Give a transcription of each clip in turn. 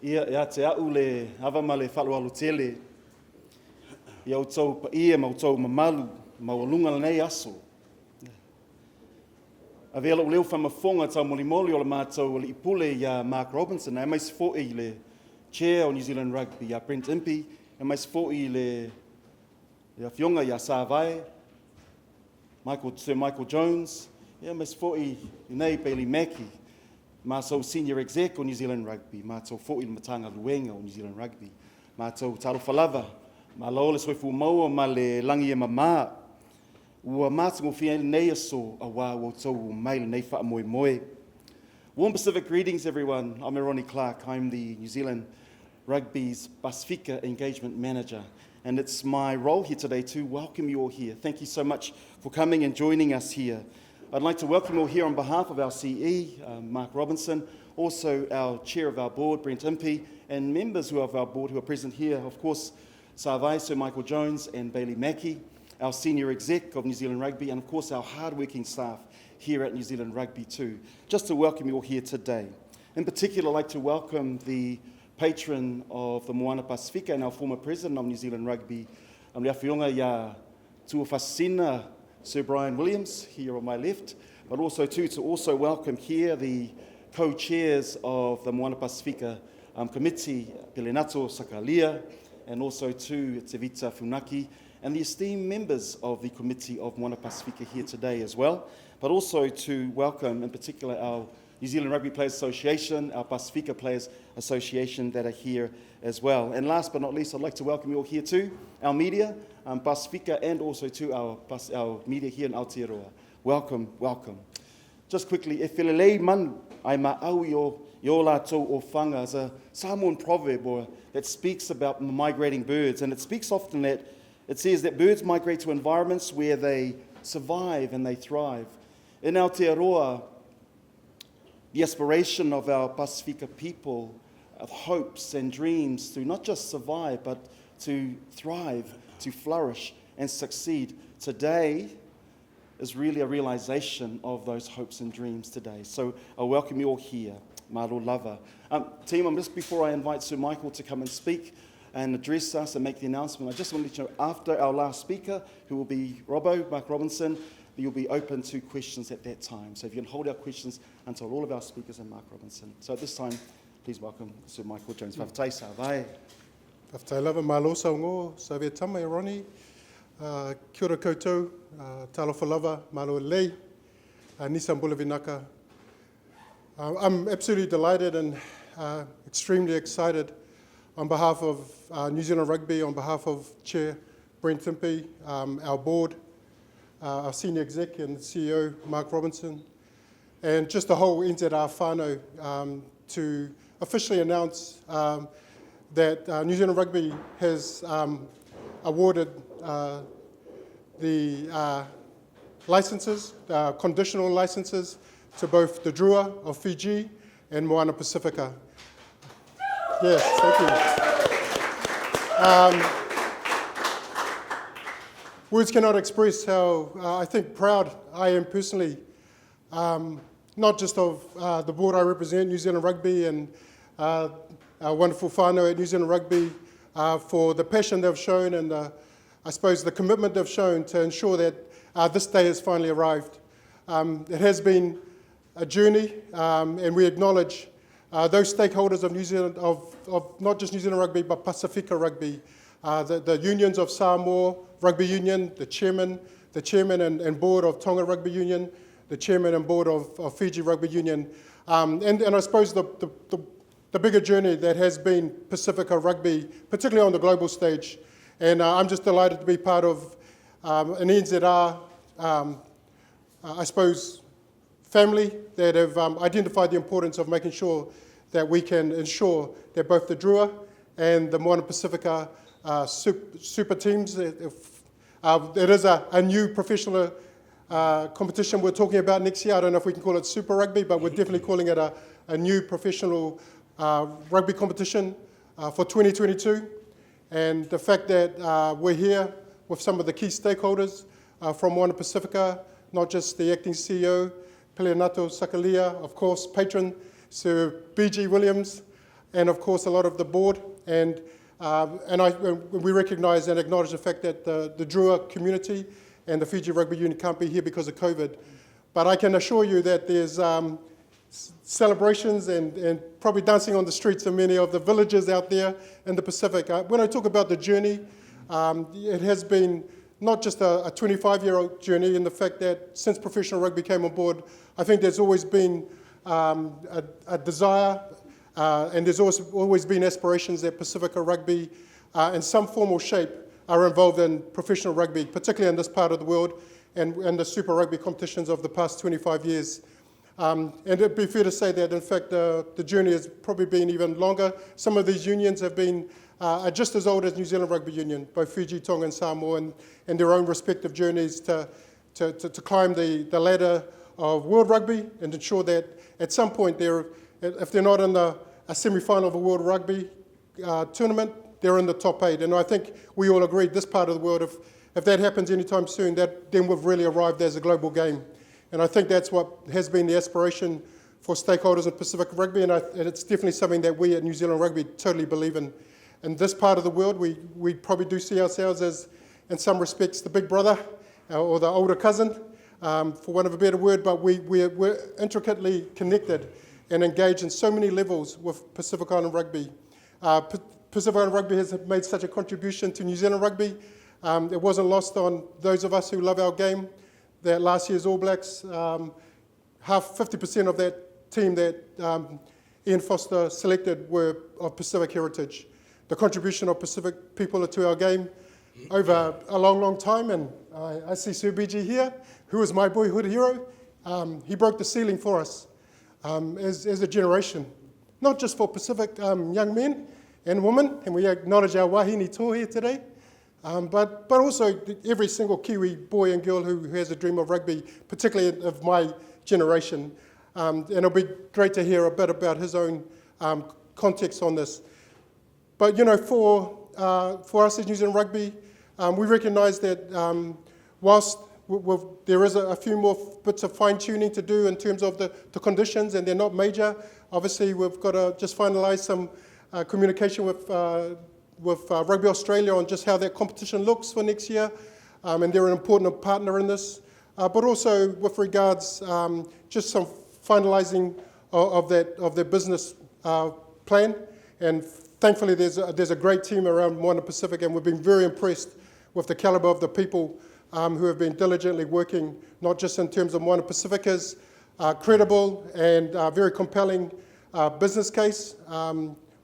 Ia te au le hawa ma le whalualu tele. Ia utou pa ia ma utou mamalu, ma walunga nei aso. A vela uleu whamafonga tau molimoli o le mātou o le ipule ia Mark Robinson. E mais fōi le chair o New Zealand Rugby, ia Brent Impey. E mais fōi le fionga ia Sāvai, Sir Michael Jones. Ia mais fōi nei Bailey Mackey. Mātou senior exec o New Zealand Rugby. Mātou fōi le matanga luenga o New Zealand Rugby. Mātou taro whalava. Ma lao le soifu maua ma le langi e mamā. Ua mātungo whia nei aso a wā o tau mai le nei wha moe moe. Warm Pacific greetings, everyone. I'm Ronnie Clark. I'm the New Zealand Rugby's Pasifika Engagement Manager. And it's my role here today to welcome you all here. Thank you so much for coming and joining us here. I'd like to welcome you all here on behalf of our CE, Mark Robinson, also our chair of our board, Brent Impey, and members of our board who are present here, of course, Sāvai, Sir Michael Jones and Bailey Mackey, our senior exec of New Zealand Rugby, and of course our hard-working staff here at New Zealand Rugby too, just to welcome you all here today. In particular, I'd like to welcome the patron of the Moana Pasifika and our former president of New Zealand Rugby, Rea Whionga ia Tuawhasina, Sir Brian Williams, here on my left, but also too to also welcome here the co-chairs of the Moana Pasifika Committee, Pelenato Sakalia, and also too Tevita Funaki, and the esteemed members of the Committee of Moana Pasifika here today as well, but also to welcome in particular our New Zealand Rugby Players Association, our Pasifika Players Association that are here as well. And last but not least, I'd like to welcome you all here too, our media, Pasifika, and also to our media here in Aotearoa. Welcome, welcome. Just quickly, e whelelei manu ai ma au yo lātou o whanga is a Samoan proverb that speaks about migrating birds, and it speaks often that it says that birds migrate to environments where they survive and they thrive. In Aotearoa, the aspiration of our Pasifika people, of hopes and dreams to not just survive, but to thrive, to flourish and succeed today is really a realization of those hopes and dreams today. So I welcome you all here. Mālo lava. Team, just before I invite Sir Michael to come and speak and address us and make the announcement, I just want to let you know, after our last speaker, who will be Mark Robinson, you'll be open to questions at that time. So if you can hold our questions until all of our speakers and Mark Robinson. So at this time, please welcome Sir Michael Jones. Whawhatai Sāvai. Whawhatai lava, mālo saungo, Sāvia tama e Ronnie. Kia ora koutou, talofa lava, mālo lei, Nissan Bulavinaka. I'm absolutely delighted and extremely excited on behalf of New Zealand Rugby, on behalf of Chair Brent Impey, our board, our senior exec and CEO Mark Robinson, and just the whole NZR whānau to officially announce that New Zealand Rugby has awarded the licenses, conditional licenses, to both the Drua of Fiji and Moana Pasifika. Yes, thank you. Words cannot express how I think proud I am personally, not just of the board I represent, New Zealand Rugby, and our wonderful whānau at New Zealand Rugby for the passion they've shown and I suppose the commitment they've shown to ensure that this day has finally arrived. It has been a journey, and we acknowledge those stakeholders of New Zealand, of not just New Zealand Rugby, but Pasifika Rugby, the unions of Samoa Rugby Union, the chairman and board of Tonga Rugby Union, the chairman and board of Fiji Rugby Union, and I suppose the bigger journey that has been Pasifika Rugby, particularly on the global stage. And I'm just delighted to be part of an NZR, I suppose, family that have identified the importance of making sure that we can ensure that both the Drua and the Moana Pasifika super teams, it is a new professional competition we're talking about next year. I don't know if we can call it Super Rugby, but we're definitely calling it a new professional rugby competition for 2022. And the fact that we're here with some of the key stakeholders from Moana Pasifika, not just the acting CEO, Pelenato Sakalia, of course, patron Sir B.G. Williams, and of course a lot of the board. And we recognise and acknowledge the fact that the Drua community and the Fiji Rugby Union can't be here because of COVID. But I can assure you that there's celebrations and probably dancing on the streets in many of the villages out there in the Pacific. When I talk about the journey, it has been not just a 25-year-old journey in the fact that since professional rugby came on board, I think there's always been a desire and there's always been aspirations that Pacifica Rugby in some form or shape are involved in professional rugby, particularly in this part of the world and the Super Rugby competitions of the past 25 years. And it'd be fair to say that, in fact, the journey has probably been even longer. Some of these unions have been are just as old as New Zealand Rugby Union, both Fiji, Tonga and Samoa, and their own respective journeys to climb the ladder of world rugby and ensure that at some point, if they're not in a semi-final of a world rugby tournament, they're in the top 8. And I think we all agree, this part of the world, if that happens anytime soon, then we've really arrived as a global game. And I think that's what has been the aspiration for stakeholders in Pacific Rugby, and it's definitely something that we at New Zealand Rugby totally believe in. In this part of the world, we probably do see ourselves as, in some respects, the big brother or the older cousin, for want of a better word, but we're intricately connected and engaged in so many levels with Pacific Island Rugby. Pacific Island Rugby has made such a contribution to New Zealand Rugby. It wasn't lost on those of us who love our game that last year's All Blacks, 50% of that team that Ian Foster selected were of Pacific heritage. The contribution of Pacific people to our game over a long, long time, and I see Sir BG here, who is my boyhood hero. He broke the ceiling for us as a generation, not just for Pacific young men and women, and we acknowledge our wahine toa here today, but also every single Kiwi boy and girl who has a dream of rugby, particularly of my generation. And it'll be great to hear a bit about his own context on this. But you know, for us as New Zealand Rugby, we recognise that whilst there is a few more bits of fine-tuning to do in terms of the conditions, and they're not major. Obviously, we've got to just finalise some communication with Rugby Australia on just how that competition looks for next year, and they're an important partner in this. But also with regards just some finalising of their business plan, and thankfully there's a great team around Moana Pasifika, and we've been very impressed with the calibre of the people who have been diligently working, not just in terms of Moana Pasifika's credible and very compelling business case,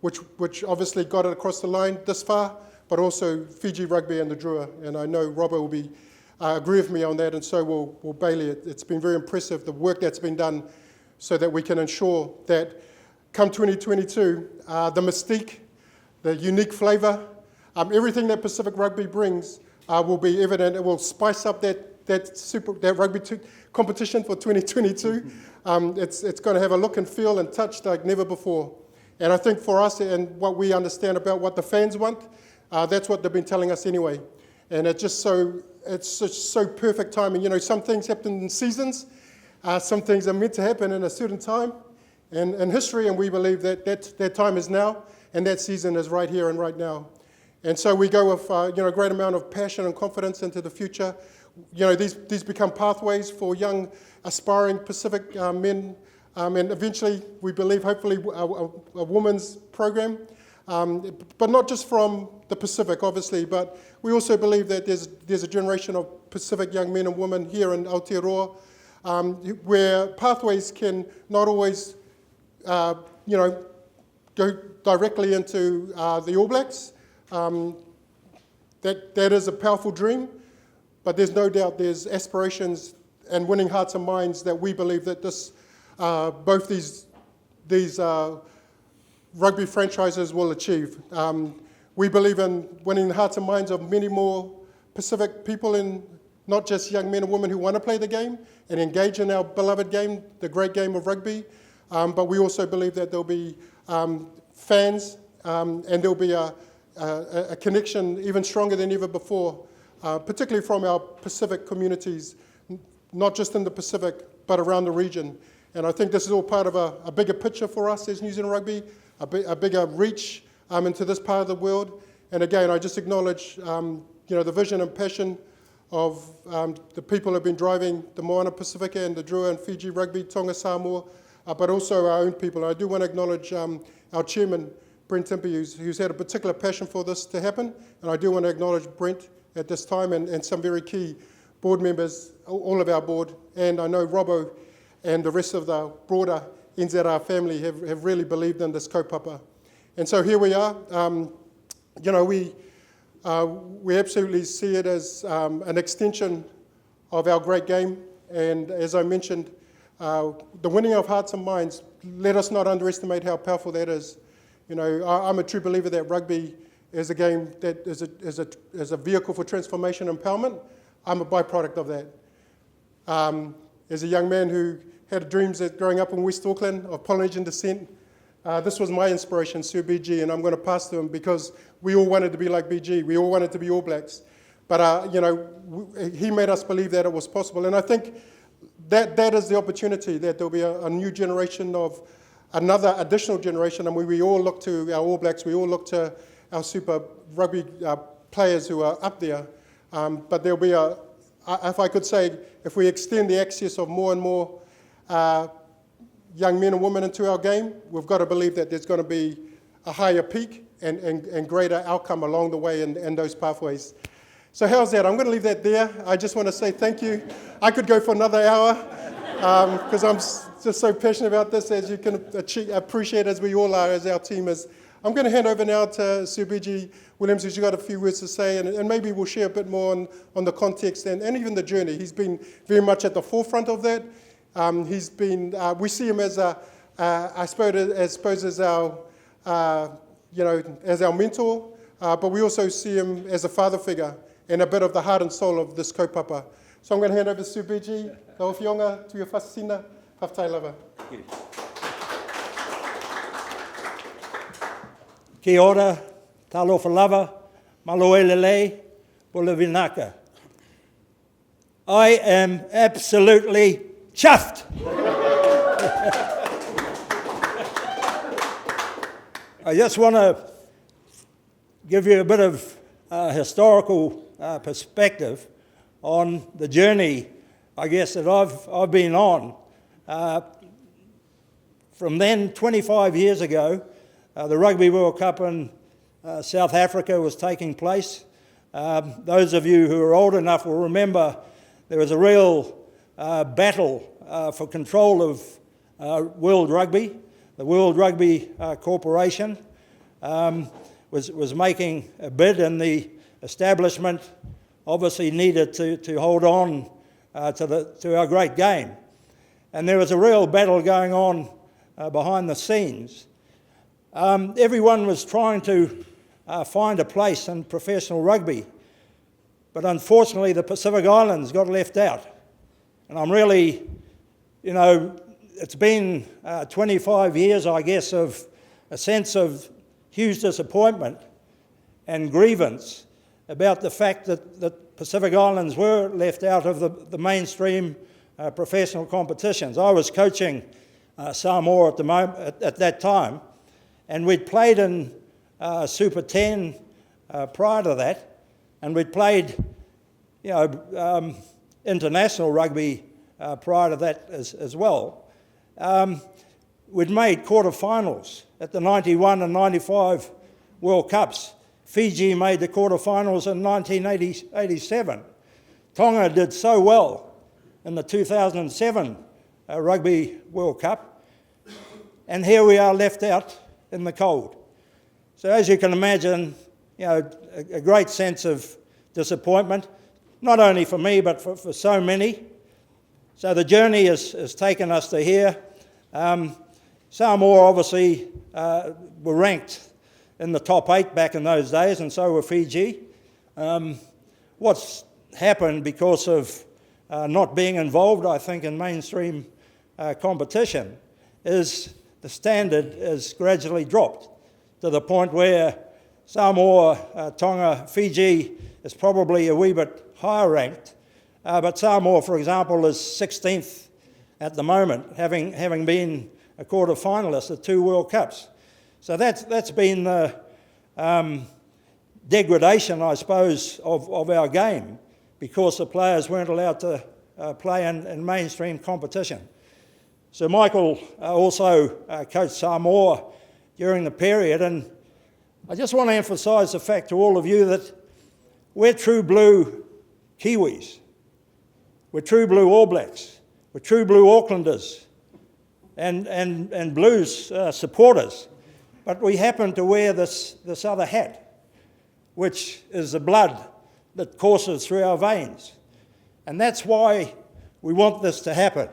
which obviously got it across the line this far, but also Fiji Rugby and the Drua. And I know Robert will be agree with me on that, and so will Bailey. It's been very impressive, the work that's been done, so that we can ensure that come 2022, the mystique, the unique flavour, everything that Pacific Rugby brings will be evident. It will spice up that rugby competition for 2022. It's going to have a look and feel and touch like never before. And I think for us and what we understand about what the fans want, that's what they've been telling us anyway. And it's just so perfect timing. You know, some things happen in seasons. Some things are meant to happen in a certain time in history, and we believe that time is now, and that season is right here and right now. And so we go with a great amount of passion and confidence into the future. You know, these become pathways for young, aspiring Pacific men, and eventually, we believe, hopefully, a women's program, but not just from the Pacific, obviously, but we also believe that there's a generation of Pacific young men and women here in Aotearoa, where pathways can not always, go directly into the All Blacks. That is a powerful dream, but there's no doubt there's aspirations and winning hearts and minds that we believe that both these rugby franchises will achieve. We believe in winning the hearts and minds of many more Pacific people, in not just young men and women who want to play the game and engage in our beloved game, the great game of rugby, but we also believe that there'll be fans and there'll be a connection even stronger than ever before, particularly from our Pacific communities, not just in the Pacific, but around the region. And I think this is all part of a bigger picture for us as New Zealand Rugby, a bigger reach into this part of the world. And again, I just acknowledge the vision and passion of the people who have been driving the Moana Pasifika and the Drua and Fiji Rugby, Tonga, Samoa, but also our own people. I do want to acknowledge our chairman, Brent Impey, who's had a particular passion for this to happen, and I do want to acknowledge Brent at this time and some very key board members, all of our board, and I know Robbo and the rest of the broader NZR family have really believed in this kaupapa. And so here we are. We absolutely see it as an extension of our great game, and as I mentioned, the winning of hearts and minds, let us not underestimate how powerful that is. I'm a true believer that rugby is a game that is a vehicle for transformation and empowerment. I'm a byproduct of that. As a young man who had dreams growing up in West Auckland of Polynesian descent, this was my inspiration, Sir BG, and I'm going to pass to him because we all wanted to be like BG. We all wanted to be All Blacks. But, he made us believe that it was possible. And I think that is the opportunity, that there'll be a new generation of another additional generation. And we all look to our All Blacks. We all look to our super rugby players who are up there. But there'll be if I could say, if we extend the access of more and more young men and women into our game, we've got to believe that there's going to be a higher peak and greater outcome along the way in those pathways. So how's that? I'm going to leave that there. I just want to say thank you. I could go for another hour because I'm just so passionate about this, as you can appreciate, as we all are, as our team is. I'm going to hand over now to Sir BG Williams, who's got a few words to say, and maybe we'll share a bit more on the context and even the journey. He's been very much at the forefront of that. He's been, we see him as I suppose as our, as our mentor, but we also see him as a father figure and a bit of the heart and soul of this kaupapa. So I'm going to hand over to Sir BG. Ka whionga, tu ia whasasina, whaftai lava. Kia ora, talofa lava, maloelele, bulavinaka. I am absolutely chuffed. I just want to give you a bit of historical perspective on the journey, I guess, that I've been on. From then, 25 years ago, the Rugby World Cup in South Africa was taking place. Those of you who are old enough will remember there was a real battle for control of World Rugby. The World Rugby Corporation was making a bid, and the establishment obviously needed to hold on to our great game. And there was a real battle going on behind the scenes. Everyone was trying to find a place in professional rugby, but unfortunately the Pacific Islands got left out. And I'm really, it's been 25 years, I guess, of a sense of huge disappointment and grievance about the fact that Pacific Islands were left out of the mainstream professional competitions. I was coaching Samoa at that time, and we'd played in Super 10 prior to that, and we'd played, international rugby prior to that as well. We'd made quarterfinals at the 91 and 95 World Cups. Fiji made the quarterfinals in 1987. Tonga did so well in the 2007 Rugby World Cup, and here we are left out in the cold. So as you can imagine, a great sense of disappointment, not only for me, but for so many. So the journey has taken us to here. Samoa obviously were ranked in the top 8 back in those days, and so were Fiji. What's happened because of not being involved, I think, in mainstream competition is the standard has gradually dropped to the point where Samoa, Tonga, Fiji is probably a wee bit higher ranked, but Samoa, for example, is 16th at the moment, having been a quarter finalist at 2 World Cups. So that's been the degradation, I suppose, of our game, because the players weren't allowed to play in mainstream competition. So Michael also coached Samoa during the period, and I just want to emphasise the fact to all of you that we're true blue Kiwis, we're true blue All Blacks, we're true blue Aucklanders and Blues supporters, but we happen to wear this other hat, which is the blood that courses through our veins. And that's why we want this to happen.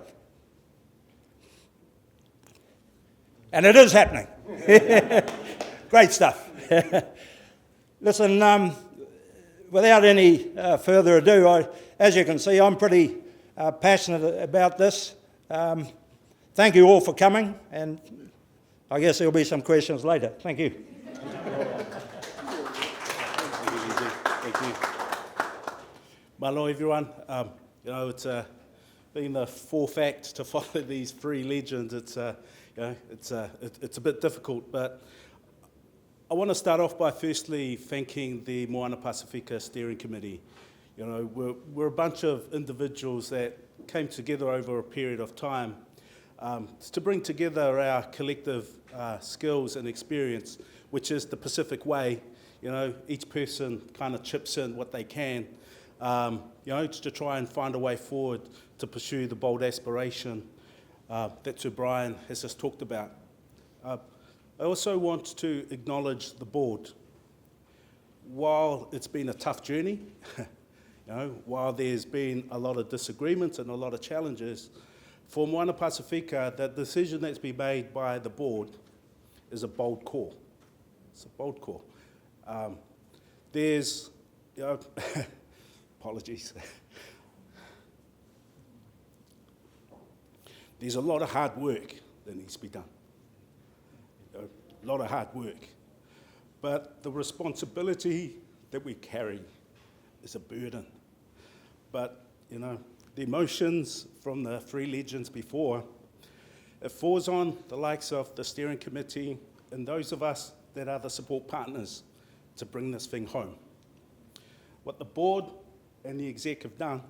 And it is happening. Great stuff. Listen, without any further ado, as you can see, I'm pretty passionate about this. Thank you all for coming, and I guess there'll be some questions later. Thank you. Thank you. Malo, everyone. It's been the fourth act to follow these three legends. It's a bit difficult, but I want to start off by firstly thanking the Moana Pasifika Steering Committee. We're a bunch of individuals that came together over a period of time to bring together our collective skills and experience, which is the Pacific Way. Each person kind of chips in what they can, to try and find a way forward to pursue the bold aspiration that Sir Brian has just talked about. I also want to acknowledge the board. While it's been a tough journey, while there's been a lot of disagreements and a lot of challenges, for Moana Pasifika, the decision that's been made by the board is a bold call. It's a bold call. There's, apologies. There's a lot of hard work that needs to be done. A lot of hard work. But the responsibility that we carry is a burden. But, the emotions from the three legends before, it falls on the likes of the steering committee and those of us that are the support partners to bring this thing home. What the board and the exec have done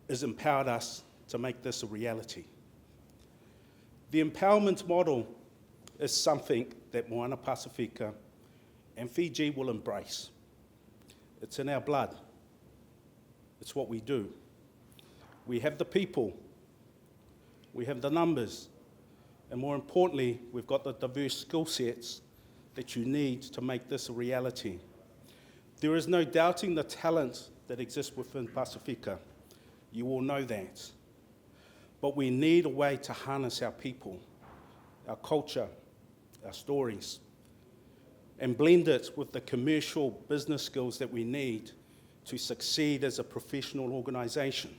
is empowered us to make this a reality. The empowerment model is something that Moana Pasifika and Fiji will embrace. It's in our blood. It's what we do. We have the people, we have the numbers, and more importantly, we've got the diverse skill sets that you need to make this a reality. There is no doubting the talent that exists within Pasifika. You all know that. But we need a way to harness our people, our culture, our stories, and blend it with the commercial business skills that we need to succeed as a professional organisation,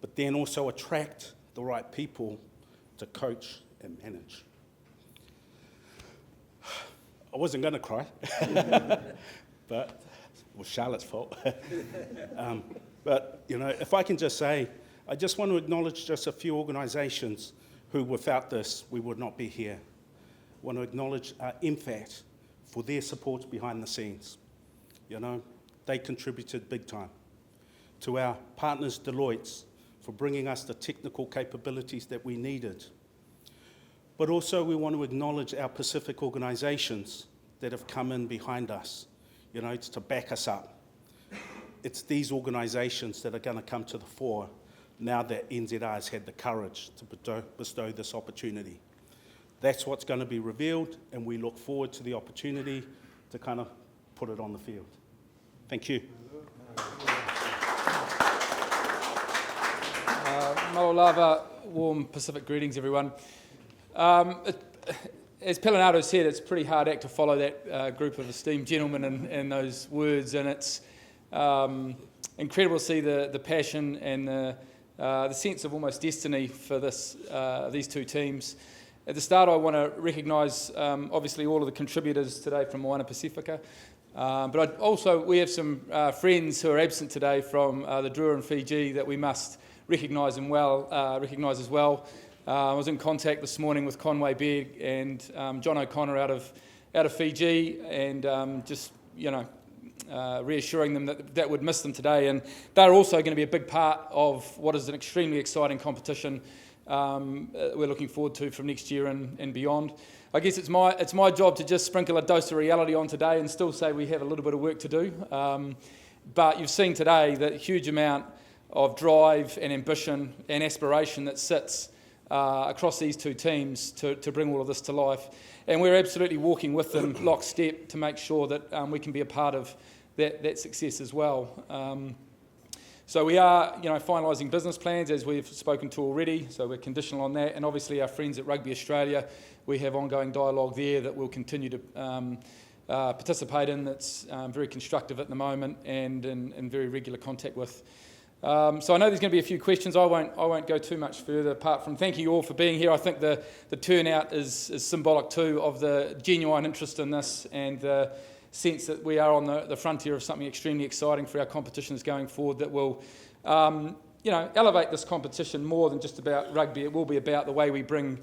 but then also attract the right people to coach and manage. I wasn't going to cry, but it was Charlotte's fault. But, if I can just say, I just want to acknowledge just a few organisations who, without this, we would not be here. I want to acknowledge MFAT for their support behind the scenes. They contributed big time. To our partners, Deloitte, for bringing us the technical capabilities that we needed. But also we want to acknowledge our Pacific organisations that have come in behind us, to back us up. It's these organisations that are going to come to the fore now that NZR has had the courage to bestow this opportunity. That's what's going to be revealed, and we look forward to the opportunity to kind of put it on the field. Thank you. Malo lava, warm Pacific greetings, everyone. As Pelinato said, it's a pretty hard act to follow that group of esteemed gentlemen and those words, and it's incredible to see the passion and the sense of almost destiny for these two teams. At the start, I want to recognise, obviously, all of the contributors today from Moana Pasifika, but we have some friends who are absent today from the Drua and Fiji that we must recognise as well. I was in contact this morning with Conway Beard and John O'Connor out of Fiji, and just reassuring them that would miss them today, and they're also going to be a big part of what is an extremely exciting competition we're looking forward to from next year and beyond. I guess it's my job to just sprinkle a dose of reality on today and still say we have a little bit of work to do. But you've seen today that huge amount of drive and ambition and aspiration that sits across these two teams to bring all of this to life. And we're absolutely walking with them lockstep to make sure that we can be a part of that success as well. So we are, finalising business plans, as we've spoken to already, so we're conditional on that. And obviously our friends at Rugby Australia, we have ongoing dialogue there that we'll continue to participate in. That's very constructive at the moment and in very regular contact with. So I know there's going to be a few questions. I won't go too much further apart from thank you all for being here. I think the turnout is symbolic too of the genuine interest in this and the sense that we are on the frontier of something extremely exciting for our competitions going forward that will elevate this competition more than just about rugby. It will be about the way we bring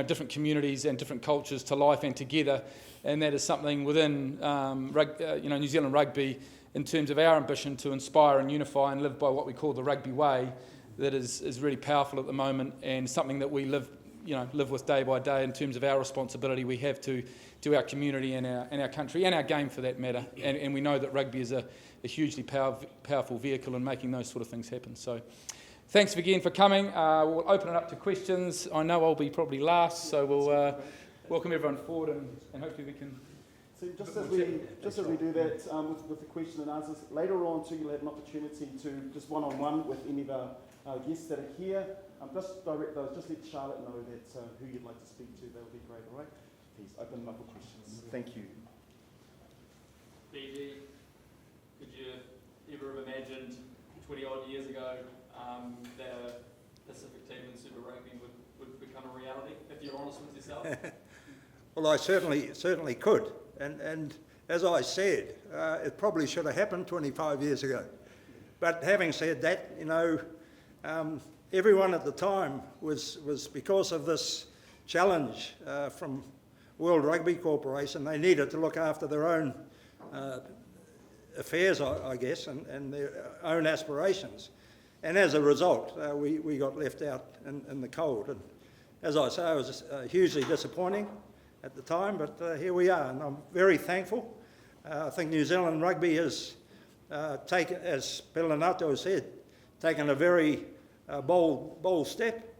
different communities and different cultures to life and together, and that is something within New Zealand Rugby in terms of our ambition to inspire and unify and live by what we call the rugby way that is really powerful at the moment, and something that we live with day by day in terms of our responsibility we have to our community and our country and our game for that matter. And we know that rugby is a hugely powerful vehicle in making those sort of things happen. So thanks again for coming. We'll open it up to questions. I know I'll be probably last, so we'll welcome everyone forward and hopefully we can... So just as we do that with the question and answers, later on too you'll have an opportunity to just one-on-one with any of our guests that are here. Just direct those, just let Charlotte know that who you'd like to speak to. That would be great, all right? Please open them up for questions. Thank you. BG, could you ever have imagined 20 odd years ago that a Pacific team in Super Rugby would become a reality, if you're honest with yourself? Well, I certainly could. And as I said, it probably should have happened 25 years ago. But having said that, everyone at the time was because of this challenge from World Rugby Corporation. They needed to look after their own affairs, I guess, and their own aspirations. And as a result, we got left out in the cold. And as I say, it was hugely disappointing at the time, but here we are, and I'm very thankful. I think New Zealand Rugby has taken, as Pelinato said, taken a very bold step.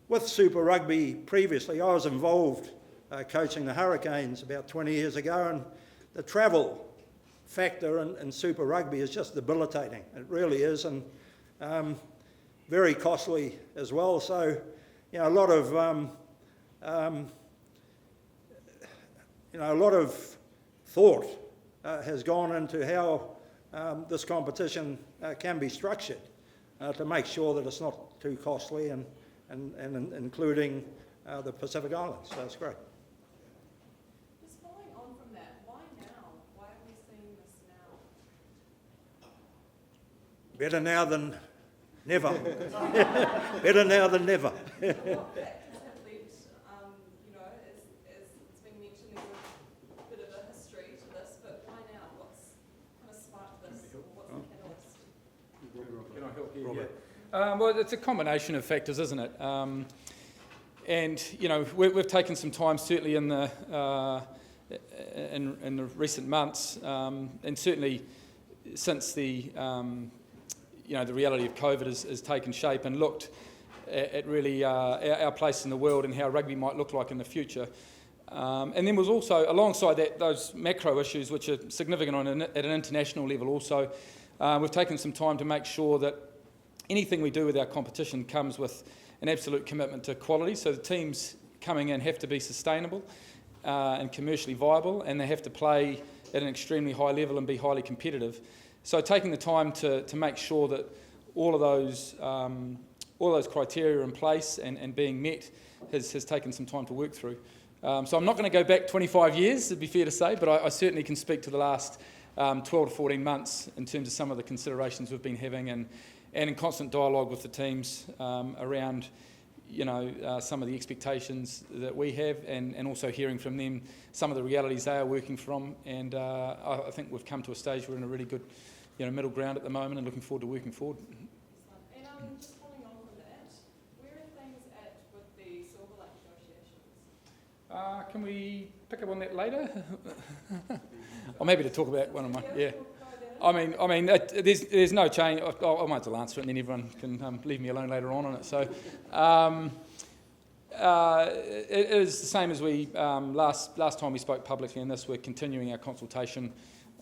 With Super Rugby previously, I was involved coaching the Hurricanes about 20 years ago, and the travel factor in Super Rugby is just debilitating. It really is, and very costly as well. So, a lot of thought has gone into how this competition can be structured to make sure that it's not too costly and including the Pacific Islands. So it's great. Just following on from that, why now? Why are we seeing this now? Better now than never. Better now than never. What factors have led, as it's been mentioned, there's a bit of a history to this, but why now? What's kind of sparked this? Or what's the catalyst? Can I help you? Yeah. Well, it's a combination of factors, isn't it? And we've taken some time, certainly in the recent months, and certainly since the reality of COVID has taken shape and looked at really our place in the world and how rugby might look like in the future. And then was also, alongside that, those macro issues which are significant at an international level also. We've taken some time to make sure that anything we do with our competition comes with an absolute commitment to quality. So the teams coming in have to be sustainable and commercially viable, and they have to play at an extremely high level and be highly competitive. So taking the time to make sure that all of those criteria are in place and being met has taken some time to work through. So I'm not going to go back 25 years, it'd be fair to say, but I certainly can speak to the last 12 to 14 months in terms of some of the considerations we've been having and in constant dialogue with the teams around some of the expectations that we have, and also hearing from them some of the realities they are working from. And I think we've come to a stage where we're in a really good middle ground at the moment, and looking forward to working forward. And just following on from that, where are things at with the Silver Lake negotiations? Can we pick up on that later? I'm happy to talk about one of my, yeah. I mean, there's no change. I might as well answer it, and then everyone can leave me alone later on it. So, it is the same as we last time we spoke publicly on this. We're continuing our consultation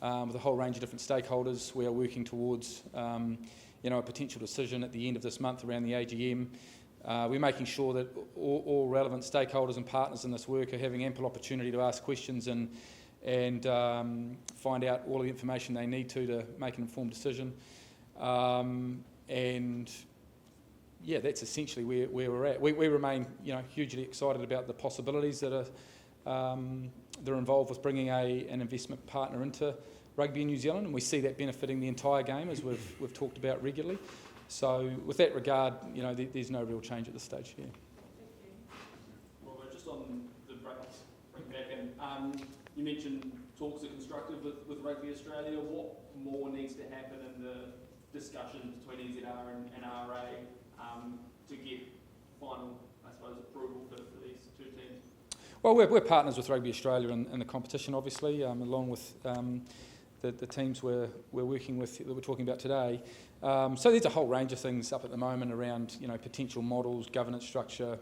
with a whole range of different stakeholders. We are working towards, a potential decision at the end of this month around the AGM. We're making sure that all relevant stakeholders and partners in this work are having ample opportunity to ask questions and find out all the information they need to make an informed decision. That's essentially where we're at. We remain, hugely excited about the possibilities that are involved with bringing an investment partner into rugby in New Zealand, and we see that benefiting the entire game, as we've talked about regularly. So, with that regard, there's no real change at this stage. Yeah. Well, just on the bring back in, you mentioned talks are constructive with Rugby Australia. What more needs to happen in the discussion between NZR and RA to get final, I suppose, approval for these two teams? Well, we're partners with Rugby Australia in the competition, obviously, along with the teams we're working with that we're talking about today. So there's a whole range of things up at the moment around potential models, governance structure,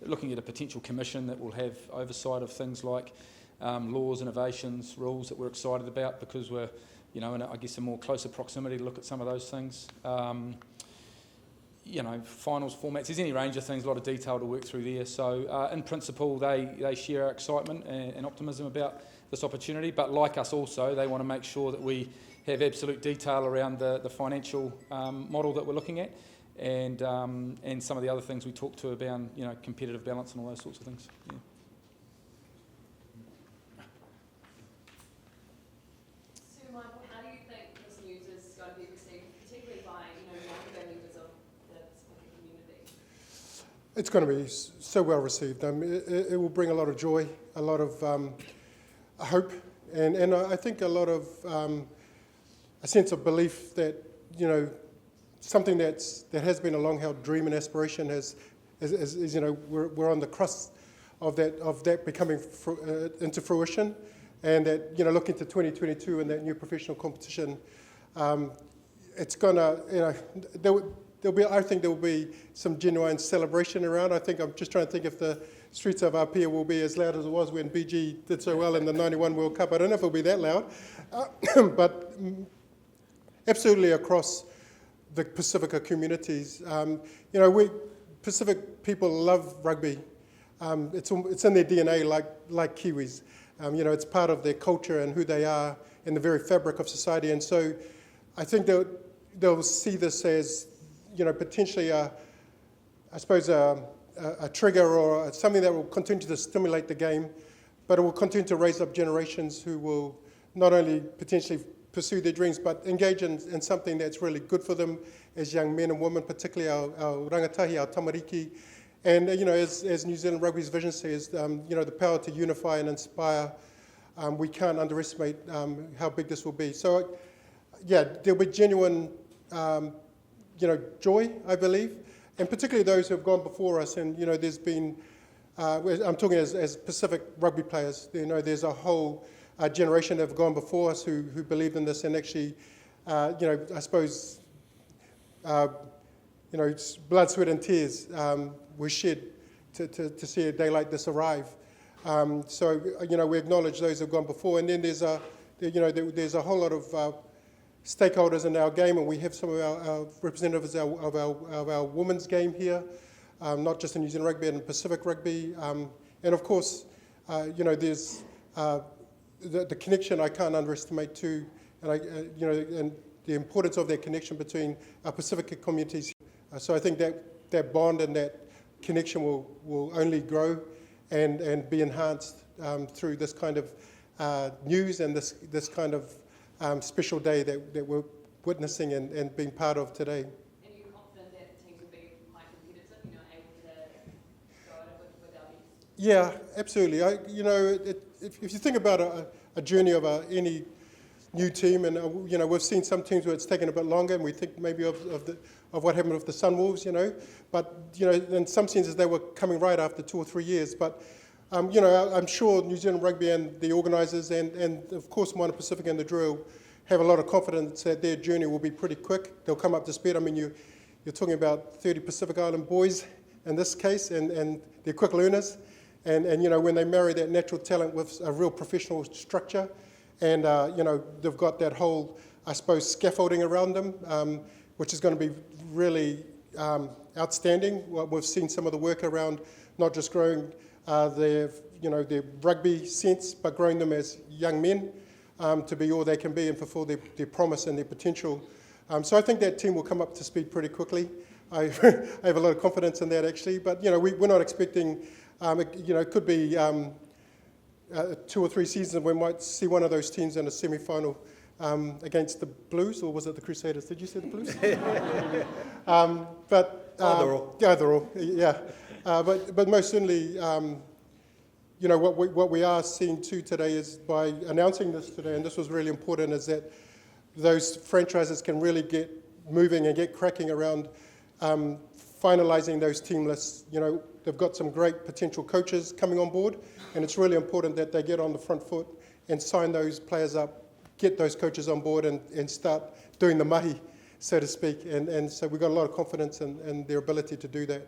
looking at a potential commission that will have oversight of things like laws, innovations, rules that we're excited about, because we're in a more closer proximity to look at some of those things. Finals formats, there's any range of things, a lot of detail to work through there. So in principle, they share our excitement and optimism about this opportunity, but like us also, they want to make sure that we have absolute detail around the financial model that we're looking at, and some of the other things we talked to about, competitive balance and all those sorts of things. Yeah. So, Michael, how do you think this news is going to be received, particularly by younger members of the Pacific community? It's going to be so well received. It will bring a lot of joy, a lot of hope, and I think a lot of a sense of belief that something that has been a long-held dream and aspiration is we're on the crust of that becoming into fruition, and that looking to 2022 and that new professional competition, it's gonna I think there will be some genuine celebration around. I'm just trying to think if the streets of Apia will be as loud as it was when BG did so well in the 91 World Cup. I don't know if it'll be that loud, but absolutely across the Pasifika communities. We Pacific people love rugby. It's in their DNA, like Kiwis. It's part of their culture and who they are in the very fabric of society. And so I think they'll see this as potentially a trigger or something that will continue to stimulate the game, but it will continue to raise up generations who will not only potentially pursue their dreams, but engage in something that's really good for them as young men and women, particularly our rangatahi, our tamariki. And, as New Zealand Rugby's vision says, the power to unify and inspire, we can't underestimate how big this will be. So, there'll be genuine, joy, I believe, and particularly those who have gone before us. And, there's been, I'm talking as Pacific rugby players, there's a whole generation that have gone before us who believed in this, and actually, I suppose, blood, sweat and tears were shed to see a day like this arrive. So, we acknowledge those who have gone before, and then there's a whole lot of stakeholders in our game, and we have some of our representatives of our women's game here, not just in New Zealand Rugby and in Pacific Rugby, and of course, there's the connection I can't underestimate too, and and the importance of that connection between our Pacific communities. So I think that bond and that connection will only grow and be enhanced through this kind of news and this kind of special day that we're witnessing and being part of today. And you're confident that the teams will be quite competitive, able to Yeah, absolutely. If you think about a journey of any new team, and we've seen some teams where it's taken a bit longer, and we think maybe of what happened with the Sunwolves, but in some senses they were coming right after 2 or 3 years. But I'm sure New Zealand Rugby and the organisers, and of course Moana Pasifika and the Drua have a lot of confidence that their journey will be pretty quick. They'll come up to speed. I mean, you're talking about 30 Pacific Island boys in this case, and they're quick learners. And when they marry that natural talent with a real professional structure, and they've got that whole, I suppose, scaffolding around them, which is going to be really outstanding. We've seen some of the work around not just growing their rugby sense, but growing them as young men to be all they can be and fulfil their promise and their potential. So I think that team will come up to speed pretty quickly. I have a lot of confidence in that, actually. But we're not expecting. It could be 2 or 3 seasons. We might see one of those teams in a semi-final against the Blues, or was it the Crusaders? Did you say the Blues? Either or. Either or, yeah. But most certainly, what we are seeing too today is by announcing this today, and this was really important, is that those franchises can really get moving and get cracking around finalising those team lists. They've got some great potential coaches coming on board, and it's really important that they get on the front foot and sign those players up, get those coaches on board and start doing the mahi, so to speak. And so we've got a lot of confidence in their ability to do that.